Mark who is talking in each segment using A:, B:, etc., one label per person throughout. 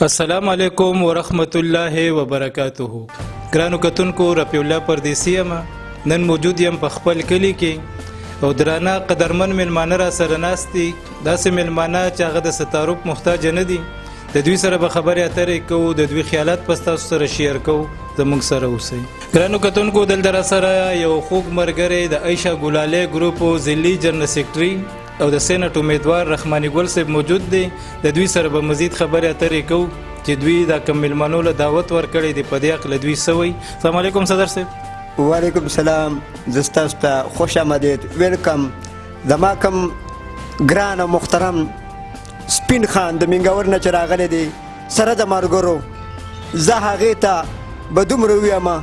A: السلام علیکم ورحمت الله وبرکاته. ګرانو کتونکو رفیع الله پردیسی یم. نن موجود یم په خپل کلی کې او درانه قدرمن ملمانه را سره ناست دي. داسې ملمانه چې هغه د ستاروب محتاج نه دي. د دوی سره به خبرې اترې کوو، د دوی خیالات په ستاسو سره شیر کوو. زموږ سره اوسئ. ګرانو کتونکو دلته را سره یو خوږ ملګری د عایشه ګلالی ګروپ ضلعي جنرال سیکرټري او د سینټ امیدوار رحماني ګل صاحب موجود دی. د دوی سره به مزید خبرې اترې کوو چې دوی دا کوم ملمنو له دعوت ورکړی دی، په دې حق له دوی څه وایي. السلام علیکم صدر صاحب.
B: وعلیکم السلام. زه ستاسو ته خوش آمدید، ویلکم. زما کوم ګران او محترم سپین خان د منګور نه چې راغلی دی سره د ملګرو، زه هغې ته به دومره ووایم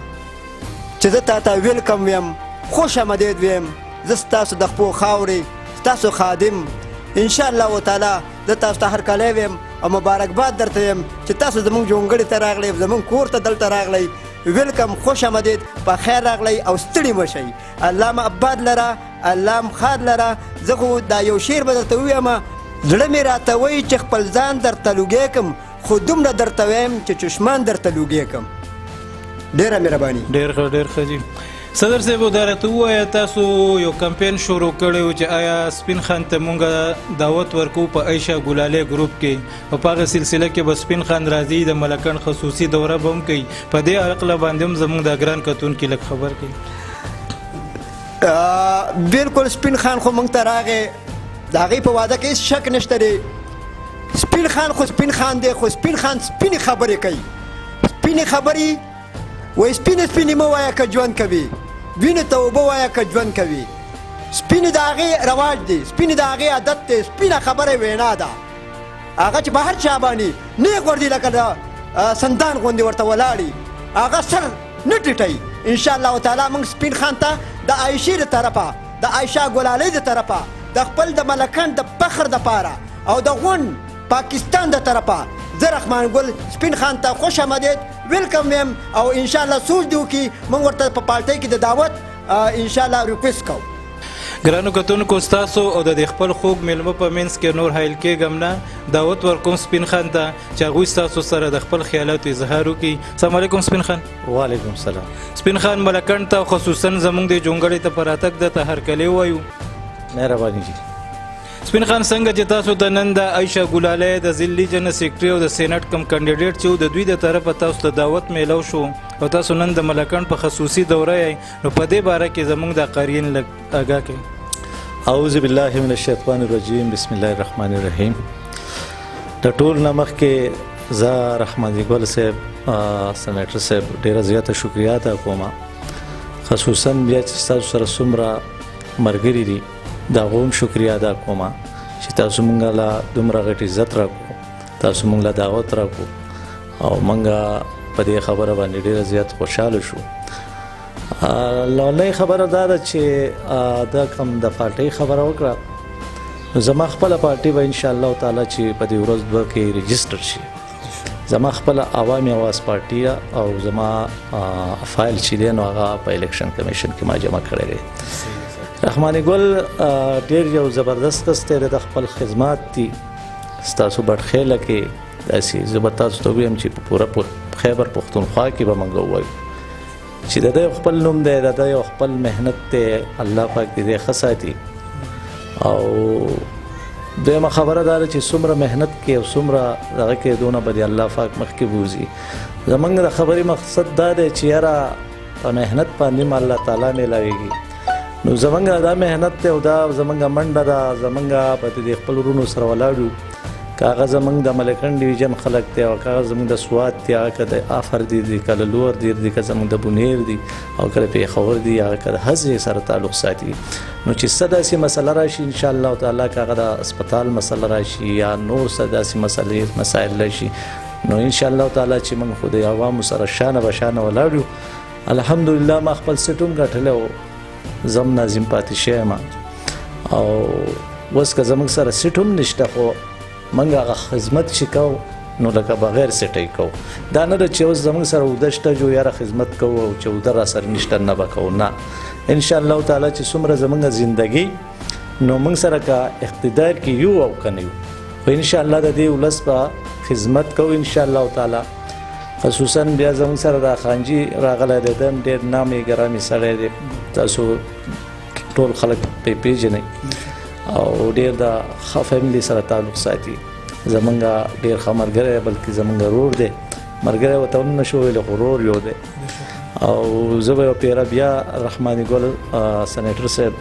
B: چې زه تا ته ویلکم ویم، خوش آمدید ویم. زه ستاسو د خپلو خاورې ستاسو خادم انشاءالله تعالی زه تاسو ته هرکلی ویم او مبارکباد درته یم چې تاسو زموږ جونګړې ته راغلی، زموږ کور ته دلته راغلی. ویلکم، خوش آمدید، په خیر راغلی او ستړي مه شئ. الله م اباد لره، الله م خاد لره. زه خو دا یو شعر به درته ووایم، زړه مې راته وایي چې خپل ځان درته لوګی کړم، خو دومره درته وایم چې چشمان درته لوګی کړم. ډېره مهرباني.
A: ډېر ښه، ډېر ښه جي. صدر صاحب دا راته ووایه، تاسو یو کمپین شروع کړی و چې آیا سپین خان ته مونږ دعوت ورکوو په عایشه ګلالی ګروپ کې، او په هغه سلسله کې به سپین خان راځي، د ملکند خصوصي دوره به هم کوي. په دې عقله باندې هم زموږ د ګران کتونکي لږ خبر کړي.
B: بلکل سپین خان خو موږ ته راغی، د هغې په واده کې هېڅ شک نشته دی. سپین خان خو سپین خان دی، خو سپین خان سپینې خبرې کوي. سپینې خبرې وایي سپینې سپینې مه وایه که ژوند کوي، وینې ته اوبه وایه که ژوند کوي. سپینې د هغې رواج دی، سپینې د هغې عادت دی. سپینه خبره وینا ده، هغه چې په هر چا باندې نیغ ورځي لکه د سندان غوندې ورته ولاړي، هغه سر نه ټیټوي. انشاءالله تعالی موږ سپین خان ته د عایشې د طرفه، د عایشه ګلالۍ د طرفه، د خپل د ملکند د فخر دپاره او د غون پاکستان د طرفه زه رحمان ګل سپین خان ته خوش آمدید، ویلکم ویم. او انشاءالله سوچ دی وکړي، موږ ورته په پارټۍ کې د دعوت انشاءالله ریکویسټ کوو.
A: ګرانو کتونکو ستاسو او د خپل خوږ میلمه په منځ کې نور حایل کېږم نه، دعوت ورکوم سپین خان ته چې هغوی ستاسو سره د خپل خیالاتو اظهار وکړي. السلام علیکم سپین خان.
C: وعلیکم السلام.
A: سپین خان ملکند ته خصوصا زموږ د جونګړې ته په راتګ د ته هرکلی وایو.
C: مهرباني جي.
A: سپین خان څنګه چې تاسو د نن د عایشه ګلالی د ضلعي جنرال سیکرټري او د سینټ کم کینډیډیټ چې و د دوی د طرفه تاسو ته دعوت میلو شو او تاسو نن د ملکند په خصوصي دوره یې، نو په دې باره کې زموږ د قاریین لږ آګاه کړئ.
C: اعوذ بالله من الشیطان الرجیم، بسم الله الرحمن الرحیم. د ټول نه مخکې زه رحماني ګل صاحب سینیټر صاحب ډېره زیاته شکریه ادا کوم، خصوصا بیا چې ستاسو سره څومره ملګري دي د هغو هم شکریه ادا کوم چې تاسو مونږ له دومره غټ عزت راکړو، تاسو مونږ له دعوت راکړو او مونږ په دې خبره باندې ډېره زیات خوشحاله شو. لومړی خبره دا ده چې دا کوم د پارټۍ خبره وکړه، نو زما خپله پارټۍ به انشاءالله تعالی چې په دې ورځ دوه کې رجسټر شي. زما خپله عوامي اواز پارټي او زما فایل چې دی نو هغه په الیکشن کمیشن کې ما جمع کړی دی. رحماني ګل ډېر یو زبردست کس دی، د خپل خدمات دي ستاسو بټخیله کې داسې. زه به تاسو ته ووایم چې په پوره خیبر پښتونخوا کې به موږ ووایو چې د ده خپل نوم دی، د ده یو خپل محنت دی، الله پاک دې ښه ساتي. او دویمه خبره دا ده چې څومره محنت کې او څومره دغه کې دونه به د الله پاک مخکې بوځي. زموږ د خبرې مقصد دا دی چې یاره په محنت باندې م الله تعالی میلاویږي. نو زمونږ دا محنت دی او دا زمونږ منډه ده، زمونږ په دې خپل ورونو سره ولاړو، که هغه زمونږ د ملکند ډویژن خلک دی او که هغه زمونږ د سوات دی، هغه که د آفر دی، که د لور دی، که زمونږ د بونیر دی او که د پیښور دی، هغه که د حزب سره تعلق ساتي. نو چې څه داسې مسله راشي انشاءالله تعالی، که هغه د اسپتال مسله راشي یا نور څه داسې مسایل راشي، نو انشاءالله تعالی چې موږ خو د عوامو سره شانه به شانه ولاړ یو. الحمدلله ما خپل سیټ هم ګټلی و، زم ناظم پاتې شوی یم او اوس که زموږ سره سیټ هم نشته، خو موږ هغه خدمت چې کوو نو لکه بغیر سیټۍ کوو. دا نه ده چې اوس زموږ سره اوده شته جو یاره خدمت کوو او چې اوده را سره نشته نه به کوو، نه. انشاءالله تعالی چې څومره زموږ زندګي نو موږ سره که اقتدار کې یو او که نه یو، خو انشاءالله د دې ولس په خدمت کوو ان شاء الله تعالی. خصوصا بیا زموږ سره دا خانجي راغلی دی، دم ډېر نامي ګرامي سړی دی، تاسو ټول خلک پرې پیژنئ او ډېر د ښه فیملي سره تعلق ساتي. زمونږ ډېر ښه ملګری دی، بلکې زمونږ ورور دی. ملګری ورته هم نشو ویلی خو ورور یو دی. او زه به یو پیره بیا رحماني ګل سنیټر صاحب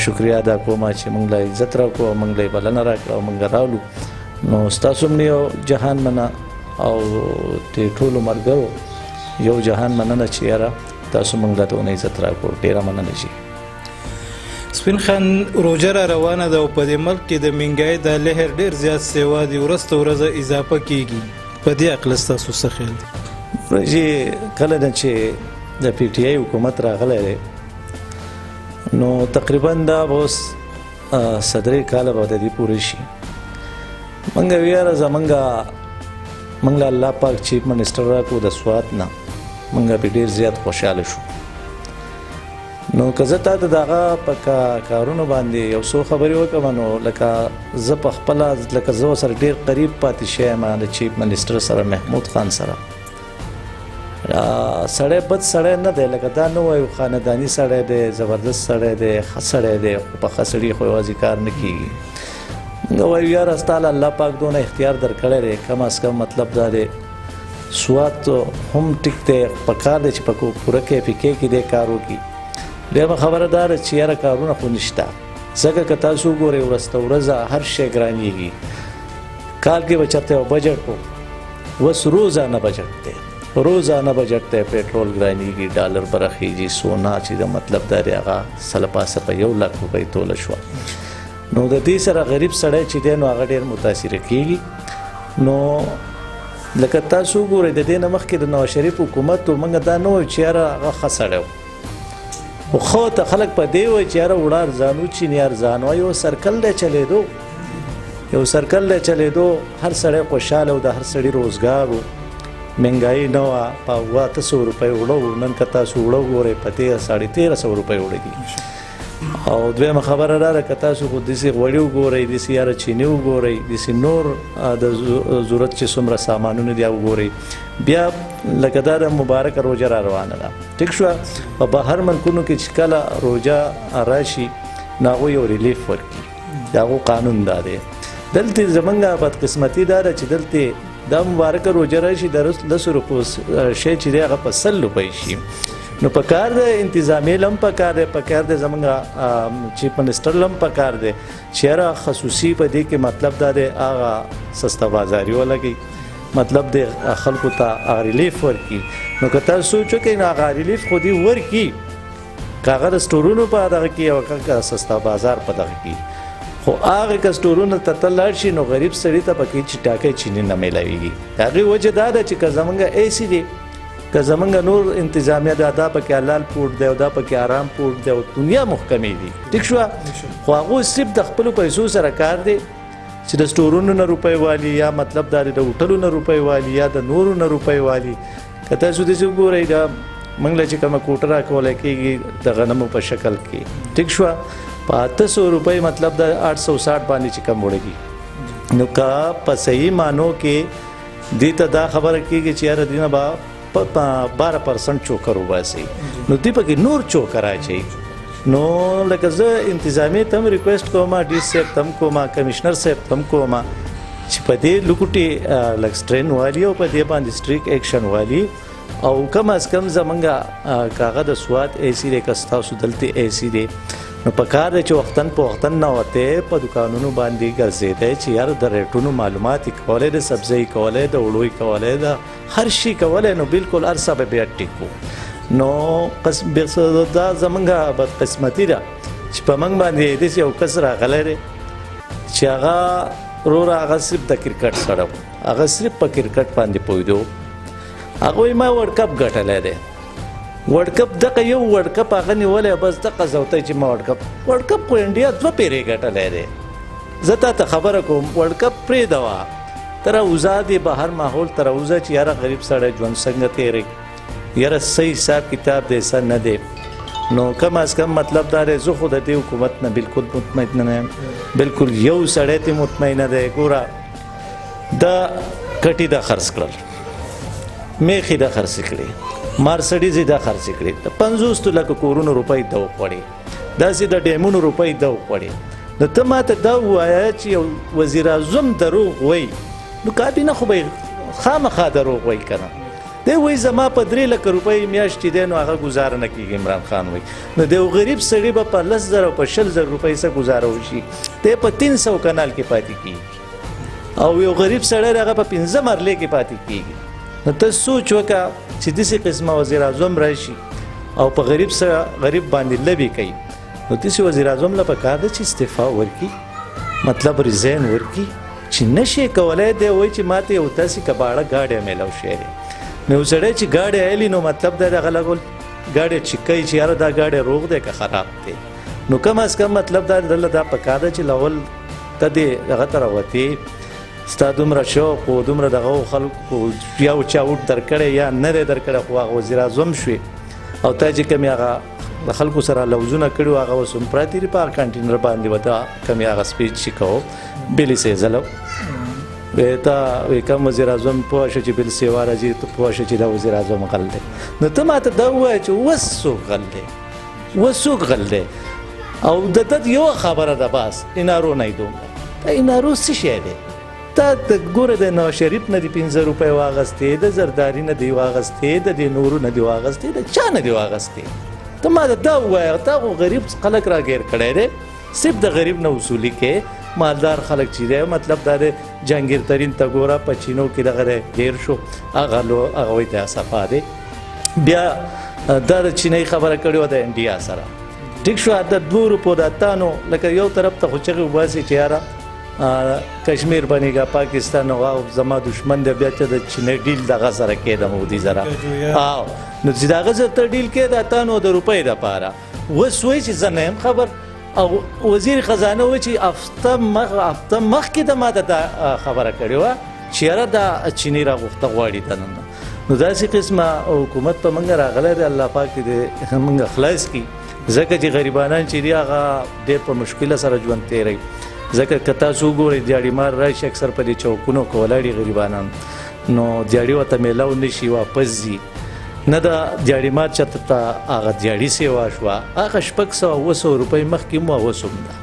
C: شکریه ادا کوم چې موږ له عزت راکړو او موږ له بلنه راکړه او موږ راغلو. نو ستاسو هم یو جهان منه او د ټولو ملګرو یو جهان مننه چې یاره تاسو موږ له دونه عزت راکړو. ډېره مننه چې
A: سپین خان روژه را روانه ده او په دې ملک کې د مهنګایۍ د لهر ډېر زیات سیوا دي، ورځ تر ورځه اضافه کیږي. په دې هکله ستاسو څه خیال دی؟
C: ورځې کله نه چې د پی ټي آی حکومت راغلی دی نو تقریبا دا به اوس 3 کاله به د دې پوره شي. موږ ویاره موږ له الله پاک چیف منسټر راکړو د سوات نه، موږ پرې ډېر زیات خوشحاله شو. نو که زه تا ته د هغه په کارونو باندې یو څو خبرې وکړم نو لکه زه په خپله لکه زه ورسره ډېر قریب پاتې شوی یم د چیف منسټر سره، محمود خان سره. سړی بد سړی نه دی، لکه دا نه وایو خانداني سړی دی، زبردست سړی دی، ښه سړی دی، خو په ښه سړي خو یوازې کار نه کېږي. موږ وایو یاره ستا له الله پاک دونه اختیار درکړی دی، کم از کم مطلب دا دی سوات هم ټیک دی، پکار دی چې په پوره کیفیکې کې دی کار وکړي. دویمه خبره دا ده چې یاره کارونه خو نشته، ځکه که تاسو وګورئ ورځ تر ورځه هر شی ګرانېږي. کال کې به چېرته یو بجټ و، اوس روزانه بجټ دی، روزانه بجټ دی، پېټرول ګرانېږي، ډالر به رخیږي، سونا چې د مطلب دا دی هغه سله پاسه په 1 لک روپۍ توله شوه. نو د دې سره غریب سړی چې دی نو هغه ډېر متاثره کېږي. نو لکه تاسو وګورئ د دې نه مخکې د نواز شریف حکومت و، موږ دا نه وایو چې یاره هغه ښه سړی و، خو خو ته خلک په دې وایي چې یاره وړه ارزانو چیني ارزان وایي. یو سرکل دی چلېدو، یو سرکل دی چلېدو، هر سړی خوشحاله و، د هر سړي روزګار و، مهنګایي نه وه، په 800 روپۍ اوړه و. نن که تاسو اوړه وګورئ په 1300 روپۍ اوړه دي. او دویمه خبره دا ده که تاسو خو داسې غوړي وګورئ، داسې یاره چیني وګورئ، داسې نور د ضرورت چې څومره سامانونه دي وګورئ. بیا لکه دا د مبارکه روژه را روانه ده، ټیک شوه. په بهر ملکونو کې چې کله روژه راشي نو هغوی یو ریلیف ورکړي، د هغو قانون دا دی. دلته زمونږ بدقسمتي دا ده چې دلته دا مبارکه روژه راشي د 10 روپو شی چې دی هغه په 100 روپۍ شي. نو په کار دی انتظامیه لم په کار دی، په کار دی زمونږ چیف منسټر لم په کار دی چې یاره خصوصي په دې کې مطلب دا دی هغه سسته بازاري ولګي، مطلب دی خلکو ته هغه ریلیف ورکړي. نو که تاسو سوچ وکړئ نو هغه ریلیف خو دې ورکړي، که هغه د سټورونو په دغه کې او که سسته بازار په دغه کې، خو هغه که سټورونو ته ته لاړ شي نو غریب سړي ته پکې چې ټاکۍ چیني نه میلاویږي. د هغې وجه دا ده چې که زمونږ ایسي دی، که زمونږ نور انتظامیه ده، دا پکې حلال پوټ دی او دا پکې آرام پوټ دی او دنیا محکمې دي، ټیک شوه. خو هغوی صرف د خپلو پیسو سره کار دی چې د سټورونو نه روپۍ والي، یا مطلب دا دی د هوټلو نه روپۍ والي، یا د نورو نه روپۍ والي. که تاسو داسې وګورئ دا موږ له چې کومه کوټه راکولی کېږي د غنمو په شکل کې، ټیک شوه، په 800 روپۍ مطلب د 860 باندې چې کم وړږي. نو که په صحیح معنو کې دې ته دا خبره کېږي چې یاره دې نه به 12% چوکر وباسي، نو دې پکې نور چوکر اچوي. نو لکه زه انتظامیې ته هم ریکویسټ کوم، ډي صاحب ته هم کوم، کمشنر صاحب ته هم کوم چې په دې لوکوټې لږ سټرین والي او په دې باندې سټریک ایکشن والي. او کم از کم زمونږ کاغه د سوات ایسي دی، که ستاسو دلته ایسي دی، نو په کار دی چې وختن په وختن نه وته په دکانونو باندې ګرځېدی چې یاره د ریټونو معلومات یې کولی، د سبزۍ کولی، د اوړو یې کولی، د هر شي کولی. نو بالکل هر څه به بیا ټیک وو. نو دا زمونږ بدقسمتي ده چې په موږ باندې داسې یو کس راغلی دی چې هغه وروره هغه صرف د کرکټ سره و، هغه صرف په کرکټ باندې پوهېدو. هغه وایي ما ورلډ کپ ګټلی دی، ورلډ کپ دغه یو ورلډ کپ هغه نیولی، بس دغه زوتی چې ما ورلډ کپ خو انډیا 2 پیرې ګټلی دی. زه تا ته خبره کوم ورلډ کپ پرېږده، ته راوځه دې بهر ماحول ته راوځه چې یاره غریب سړی ژوند څنګه تېروي، یاره صحیح حساب کتاب دی څه نه دی. نو کم از کم مطلب دا دی زه خو د دې حکومت نه بالکل مطمئن نه یم، بالکل یو سړی ته مطمئن نه دی. ګوره د کټي دا خرڅ کړل، میخې دا خرڅ کړې، مرسډیز دا خرڅ کړې، د 50 لکه کورونو روپۍ دا وخوړې، داسې د ډیمونو روپۍ دا وخوړې. نو ته ماته دا ووایه چې یو وزیر اعظم دروغ وایي، نو کابینه خو به خامخا دروغ وایي که نه؟ دی وایي زما په 3 لکه روپۍ میاشت چې دی نو هغه ګزاره نه کېږي. عمران خان وایي نو د یو غریب سړي به په 10,000 او په 20,000 روپۍ څه ګزاره وشي؟ دی په 300 کنال کې پاتې کېږي او یو غریب سړی هغه په 15 مرلې کې پاتې کېږي. نو ته سوچ وکړه چې داسې قسمه وزیر اعظم راشي او په غریب سره غریب باندې لبې کوي، نو داسې وزیر اعظم له پکار ده چې استعفا ورکړي، مطلب ریزاین ورکړي چې نشي کولی. دی وایي چې ماته یو داسې کباړه ګاډی میلاو شوی دی. نو یو سړی چې ګاډی ایلي نو مطلب دی دغه لګول ګاډی چې کوي چې یاره دا ګاډی روغ دی که خراب دی، نو کم از کم مطلب دا دله دا پکار ده چې لول ته دې هغه ته راوتې، ستا دومره شوق و دومره دغه خلکو یا چا وټ درکړی یا نه دی درکړی، خو هغه وزیر اعظم شوې او تا چې کومې هغه د خلکو سره لوزونه کړي وو هغه اوس هم پراته دي په کانټینر باندې به ته کومې هغه سپیچ چې کوو بلې سې ځلو تا کم وزیر اعظم پوه شه چې بل سیوا راځي، ته پوه شه چې دا وزیر اعظم غل دی. نو ته ماته دا ووایه چې اوس څوک غل دی، اوس څوک غل دی؟ او د ده یوه خبره ده بس، انارو نه یې دومره. دا انارو څه شی دی؟ تا ګوره د نواز شریف نه دي 15 روپۍ واغستې، د زرداري نه دي واغستې، د دې نورو نه دي واغستې، د چا نه دي واغستې؟ ته ماته دا ووایه. تا خو غریب خلک راګیر کړی دی، صرف د غریب نه وصولي کې، مالدار خلک چې دی مطلب دا دی جهانګیر ترین ته ګوره په چینو کې دغه دی ګیر شو، هغه وایي دا صفا دی. بیا دا د چینۍ خبره کړې وه د انډیا سره، ټیک شو د 2 روپو د اتانو لکه یو طرف ته خو چغې وباسي چې یاره کشمیر بنېږه پاکستان او زما دشمن دی، بیا چې د چینۍ ډیل دغه سره کې د مودي سره نو چې د هغه سره ته ډیل کې د اتانو د روپۍ دپاره اوس وایي چې زه نه یم خبر. او وزیر خزانه وایي چې هفته مخکې د ما ته خبره کړې وه چې یاره دا چیني راغوښته غواړي دننه. نو داسې قسمه حکومت په موږ راغلی دی، الله پاک دې موږ خلاص کړي، ځکه چې غریبانان چې دي هغه ډېر په مشکله سره ژوند تېروي. ځکه که تاسو وګورئ دیاړي مار راشي اکثر په دې چوکونو کې ولاړي غریبانان، نو دیاړي ورته میلاو نه شي واپس ځي، نه د دیاړي مار چېرته ته هغه دیاړي سیوا شوه، هغه 600 روپۍ مخکې مو اوس هم ده.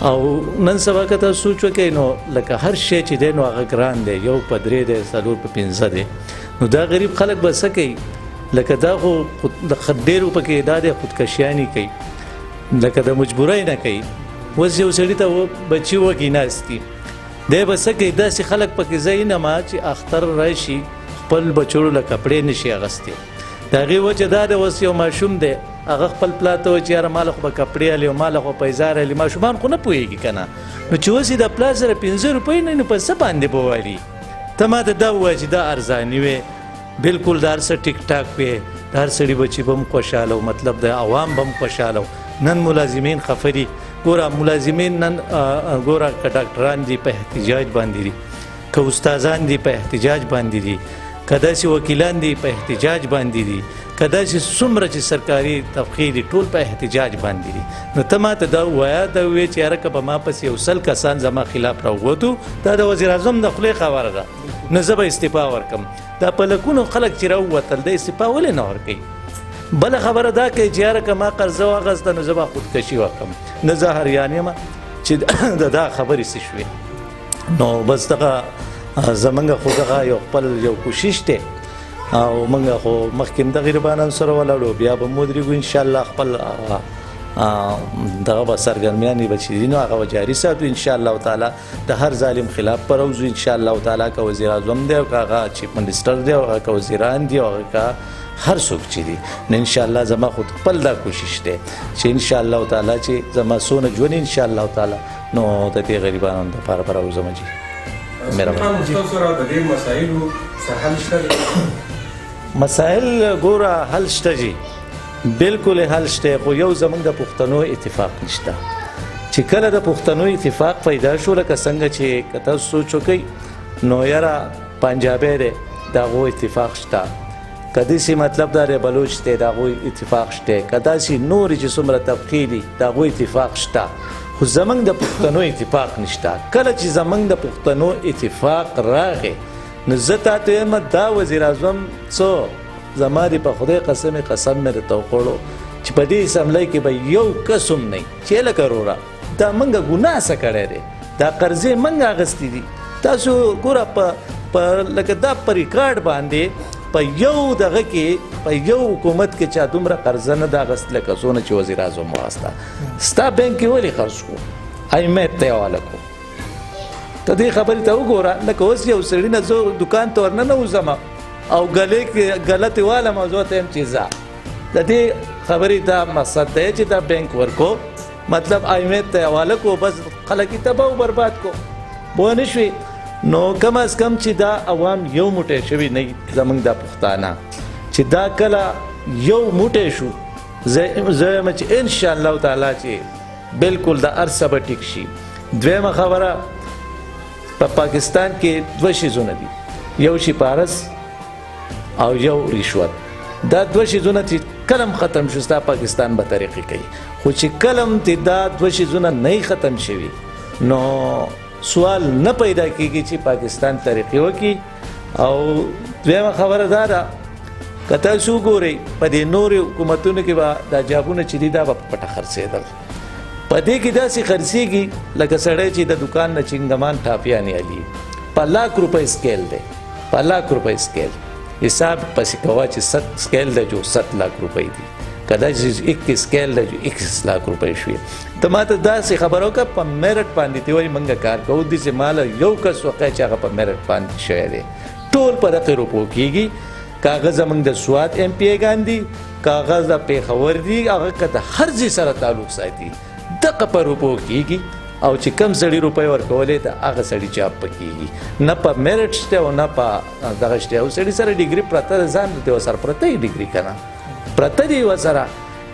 C: او نن سبا که تاسو سوچ وکئ نو لکه هر شی چې دی نو هغه ګران دی، یو په 3 دی، 4 په 15 دی. نو دا غریب خلک به څه کوي؟ لکه دا خو د ډېرو پکې دا دی خودکشیانې کوي، لکه د مجبورۍ نه کوي. اوس یو سړي ته بچي وږي ناست دي، دی به څه کوي؟ داسې خلک پکې ځای نه ما چې اختر راشي خپل بچوړو له کپړې نشي اغوستی. د هغې وجه دا دی اوس یو ماشوم دی هغه خپل پلار ته وایي چې یاره ما له خو به کپړې هلي او ما له خو پیزار هلي، ماشومان خو نه پوهېږي که نه. نو چې اوس یې د پلار سره 15 روپۍ نه نو په څه باندې به والي؟ ته ما ته دا ووایه چې دا ارزاني وې، بلکل د هر څه ټیک ټاک وې، د هر سړي بچي به هم خوشحاله و، مطلب د عوام به هم خوشحاله و. نن ملازمین خفه دي، ګوره ملازمین نن ګوره که ډاکټران دي په احتجاج باندې دي، که استادان دي په احتجاج باندې دي، که داسې وکیلان دي په احتجاج باندې دي، که داسې څومره چې سرکاري طبقې دي ټول په احتجاج باندې دي. نو ته ما ته دا ووایه، دا ووایې چې یاره که به ما پسې 100 کسان زما خلاف راووتو، دا د وزیر اعظم د خولې خبره ده، نو زه به استعفا ورکړم. دا په لکونو خلک چې راووتل د استعفا ولې نه ورکوي؟ بله خبره دا کوي چې یاره که ما قرضه واخیسته نو زه به خودکشي وکړم، نه زه حریان یم چې دا خبرې څه شوې. نو بس دغه زمونږ خو دغه یو خپل یو کوشش دی او موږ خو مخکې هم د غریبانو سره ولاړو، بیا به ودرېږو انشاءالله خپل دغه به سرګرمیانې به چې دي نو هغه به جاري ساتو انشاءالله تعالی، د هر ظالم خلاف به راوځو انشاءالله تعالی. که وزیر اعظم دی او که هغه چیف منسټر دی او که وزیران دي او هغه که هر څوک چې دي، نو انشاءالله زما خود خپل دا کوشش دی چې انشاءالله تعالی چې زما څونه ژوند انشاءالله تعالی نو د دې غریبانو دپاره به راوځم. جي مسائل ګوره حل شته جي، بلکل حل شته، خو یو زمونږ د پښتنو اتفاق نشته. چې کله د پښتنو اتفاق پیدا شو لکه څنګه چې که تاسو سوچ وکئ نو یاره پنجابی دی د هغو اتفاق شته، که داسې مطلب دا دی بلوچ دی د هغو اتفاق شته، که داسې نورې چې څومره طبقې دي د هغو اتفاق شته، خو زمونږ د پښتنو اتفاق نشته. کله چې زمونږ د پښتنو اتفاق راغی نو زه تاته وایم دا وزیر اعظم څو زما دې په خدای قسم مې درته وخوړو چې په دې اسمبلی کې به یو کس هم نه چې لکه وروره دا موږ ګناه څه کړی دی دا قرضې موږ اخیستي دي تاسو ګوره په لکه دا په ریکارډ باندې په یو دغه کې په یو حکومت کې چا دومره قرضه نه ده اخیستله لکه څونه چې وزیر اعظم واخیسته ستا بینک کې ولې خرڅ کړو اهمیت ته یې حواله کړو ته دې خبرې ته وګوره لکه اوس یو سړي نه زه دوکان ته ورننوځم او ګلې کې ګله تې والم او زه ورته یم چې ځه د دې خبرې دا مقصد دی چې دا بینک ورکو مطلب اهمیت ته یې حواله کړو بس خلک یې تباه او برباد کړو پوه نه شوې نو کم از کم چې دا عوام یو موټی شوي نه زموږ دا پښتانه چې دا کله یو موټی شو زه یم چې انشاءالله تعالی چې بلکل دا هر څه به ټیک شي دویمه خبره په پاکستان کې دوه شیزونه دي یو شي پارس او یو رشوت دا دوه شیزونه چې کلم ختم شو ستا پاکستان به ترقي کوي خو چې کلم تی دا دوه شیزونه نه ختم شوي نو سوال نه پیدا کیږي چې پاکستان ترقی وکړي او دویمه خبره دا ده که تاسو وګورئ په دې نورو حکومتونو کې به دا جابونه چې دي دا به په پټه خرڅېدل په دې کې داسې خرڅېږي لکه سړی چې د دوکان نه چنګمان ټاپیانې علي په لاک روپۍ سکیل دی په لاک روپۍ سکیل حساب پسې کوه چې 7 سکیل دی جو 7 لاک روپۍ دي که دا چې 21 سکیل دی جو 21 لاک روپۍ شوې ته ما ته داسې خبره وکړه په میرټ باندې ته وایي موږ کار کوو داسې ماله یو کس وقع چې هغه په میرټ باندې شوی دی ټول په دغې روپو کېږي کاغذ زموږ د سوات ایم پی ایګان دي کاغذ د پېښور دي هغه که د هر ځای سره تعلق ساتي دغه په روپو کېږي او چې کم سړي روپۍ ورکولې د هغه سړي جاب په کېږي نه په میرټ شته او نه په دغه شته او سړي سره ډیګري پرته ده ځان د ورسره پرته یې ډیګري که نه پرته دي ورسره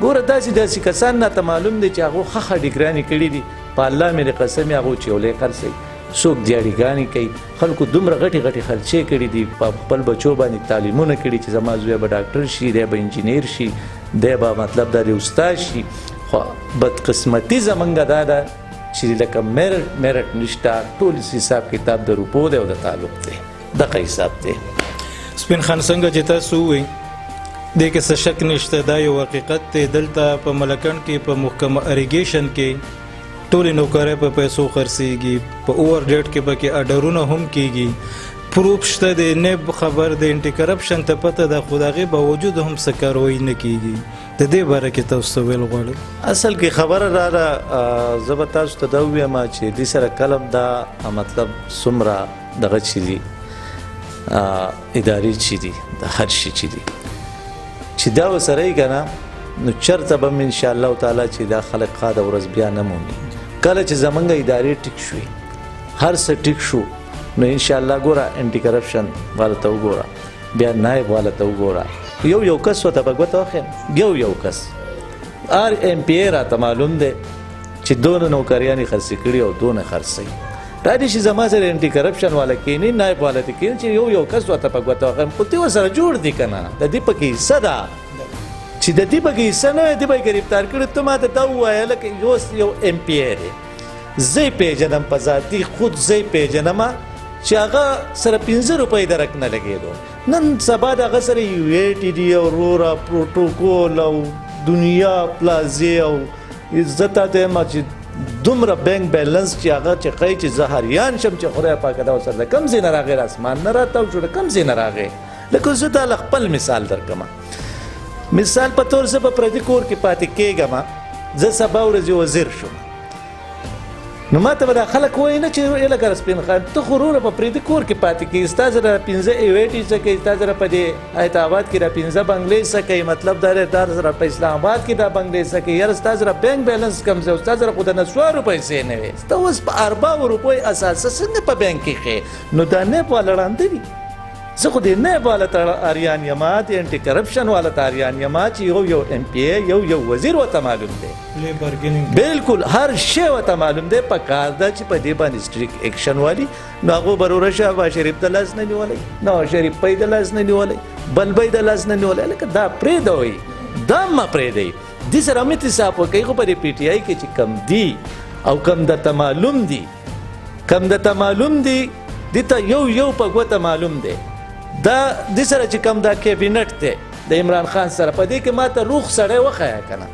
C: ګوره داسې کسان راته معلوم دی چې هغو ښه ډیګرانې کړي دي په الله مې د قسم هغو چې یو لوی خرڅوي څوک دیاړیګانې کوي خلکو دومره غټې غټې خرچې کړي دي په خپل بچو باندې تعلیمونه کړي چې زما زوی به ډاکټر شي دی به انجینیر شي دی به مطلب دا د استاد شي خو بدقسمتي زموږ دا ده چې لکه میرټ نشته ټول حساب کتاب د روپو دی او د تعلق دی دغه حساب دی
A: سپین خان څنګه چې تاسو ووایئ دې کې څه شک نشته دا یو حقیقت دی دلته په ملکند کې په محکمه اریګیشن کې ټولې نوکرۍ په پیسو خرڅېږي په اوور ډیټ کې پکې اډرونه هم کېږي پروف شته د نیب خبر د انټي کرپشن ته پته ده خو د هغې باوجود هم څه کاروایي نه کېږي د دې باره کې تاسو څه ویل غواړئ
C: اصل کې خبره دا ده زه به تاسو ته دا ووایم چې دې سره کلم دا مطلب څومره دغه چې دي ادارې چې دي د هر شي چې دي چې دا ورسره یې که نه نو چېرته به م انشاءالله تعالی چې دا خلک ښه د ورځ بیا نه مومي کله چې زموږ ادارې ټیک شوې هر څه ټیک شو نو انشاءالله ګوره انټي کرپشن والا ته وګوره بیا نایب والا ته وګوره یو کس ورته به ګوته وښیم یو کس هر ایم پی ای راته معلوم دی چې دونه نوکریانې خرڅې کړي او دونه خرڅوي راځي چې زما سره انټي کرپشن والا کېني نایب والا ته کېني چې یو کس ورته په ګوته وښیم خو ته ورسره جوړ دي که نه د دې پکې حصه ده چې د دې پکې حصه نه وي دې به یې ګرفتار کړي ته ما ته دا ووایه لکه یو ایم پی ای دی زه یې پېژنم په ذاتي خود زه یې پېژنم چې هغه سره 15 روپۍ درک نه لګېدو نن سبا د هغه سره یو ای ټي ډي او رورا پروټوکول او دنیا پلازې او زه تا ته یم چې دومره بینک بیلنس چې هغه چې ښایي چې زه حریان شم چې خدای پاکه دا ورسره د کوم ځای نه راغی اسمان نه راتاو شو د کوم ځای نه راغی لکه زه دا له خپل مثال درکړم مثال په طور زه په پردي کور کې پاتې کېږم زه سبا ورځې وزیر شم نو ما ته به دا خلک وایي نه چې لکه سپین خان ته خو وروره په پردي کور کې پاتې کېږي ستا سره 15 ایویټي څه کوي ستا سره په دې حیات آباد کې دا 15 بنګلې څه کوي مطلب دا دی تا سره په اسلام آباد کې دا بنګلې څه کوي یاره ستا سره بینک بیلنس کم دی او ستا سره خو د نسوارو پیسې نه وي ستا اوس په 40 روپۍ اساسه څنګه په بینک کې ښې نو دا نیب والا ړانده دي زه خو د نیب والا ته اریان یما د انټي کرپشن والا ته اریان یما چې یو ایم پی ای یو وزیر ورته معلوم دی بالکل هر شی ورته معلوم دی په کار ده چې په دې باندې سټریک ایکشن والي نو هغو به وروره شهباز شریف د لاس نه نیولی نواز شریف پی د لاس نه نیولی بل به د لاس نه نیولی لکه دا پرېږدوئ دا مه پرېږدئ دې سره هم احتساب وکوئ خو په دې پی ټي آی کې چې کم دي او کم درته معلوم دي دې ته یو په ګوته معلوم دی دا دې سره چې کوم دا کابینټ دی د عمران خان سره په دې کې ما ته روغ سړی وښیه که نه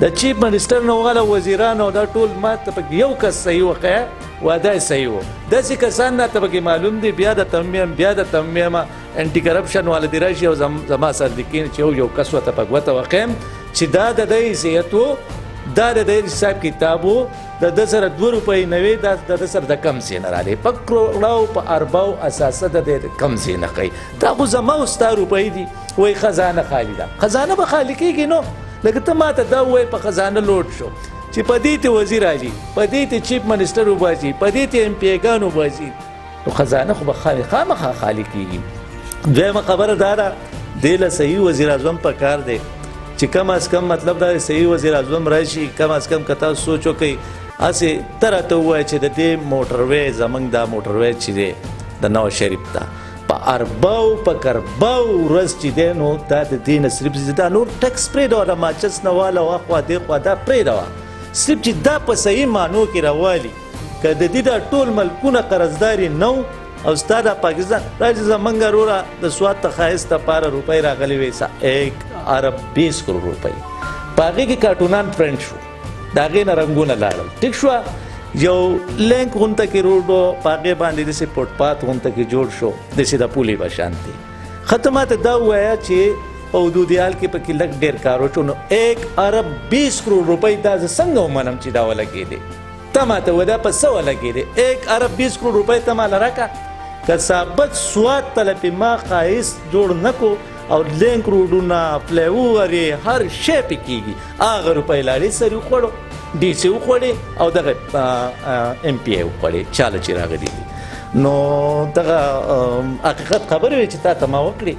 C: د چیف منسټر نه وغله وزیران او دا ټول ما ته پکې یو کس صحیح وښیه واده یې صحیح و داسې کسان نه ته پکې معلوم دی بیا د تمیم انټي کرپشن والا دې راشي او زما سره دې کښېني چې یو کس ورته په ګوته وښیم چې دا د ده حیثیت و دا د ده حساب کتاب و د ده سره 2 روپۍ نه وي دا د ده سره د کم ځای نه رالی په کروړو په ارباو اساسه د دی کم ځای نه کوي دا خو زما او ستا روپۍ دي وایي خزانه خالي ده خزانه به خالي کېږي نو لکه ته ما ته دا ووایي په خزانه لوډ شو چې په دې ته وزیر راځي په دې ته چیف منسټر وباسي په دې ته MP ګان وباسي نو خزانه خو به خامخا خالي کېږي دویمه خبره دا ده دې له صحیح وزیر اعظم په کار دی چې کم از کم مطلب دا صحیح وزیر اعظم راشي کم از کم که تاسو سوچ وکئ هسې ته راته ووایه چې د دې موټروی زموږ دا موټروی چې دی د نواز شریف ته په ارباو په کرباو ورځ چې دی نو دا د دې نه صرف دا نور ټکس پرېږده د ماچس نه واله واخوا دېخوا دا پرېږده صرف چې دا په صحیح معنو کې راوالي که د دې دا ټول ملکونه قرضداري نه او ستا دا پاکستان راځي زمونږ وروره د سواد ته ښایست دپاره روپۍ راغلې وې 1 ارب 20 کروڑ روپۍ په هغې کې کارټونان پرنټ شو د هغې نه رنګونه لاړل ټیک شوه یو لینک غونته کې روډ و په هغې باندې داسې فوټپات غونته کې جوړ شو داسې د پولې به شانتې ښه ته ماته دا ووایه چې په حدودیال کې پکې لږ ډېر کار وشو نو 1 ارب 20 کروڑ روپۍ دا زه څنګه ومنم چې دا ولګېدې ته ماته وایه دا په څه ولګېدې 1 ارب 20 کروڑ روپۍ ته ماله راکړه که ثابت سواد ته پې ما ښایست جوړ نه کو او لینک روډونه فلای اوورې هر شی پې کېږي هغه روپۍ لاړې سر وخوړو DC وخوړې او دغه MPA وخوړې چاله چې راغلي دي نو دغه حقیقت خبرې وې چې تا ته ما وکړې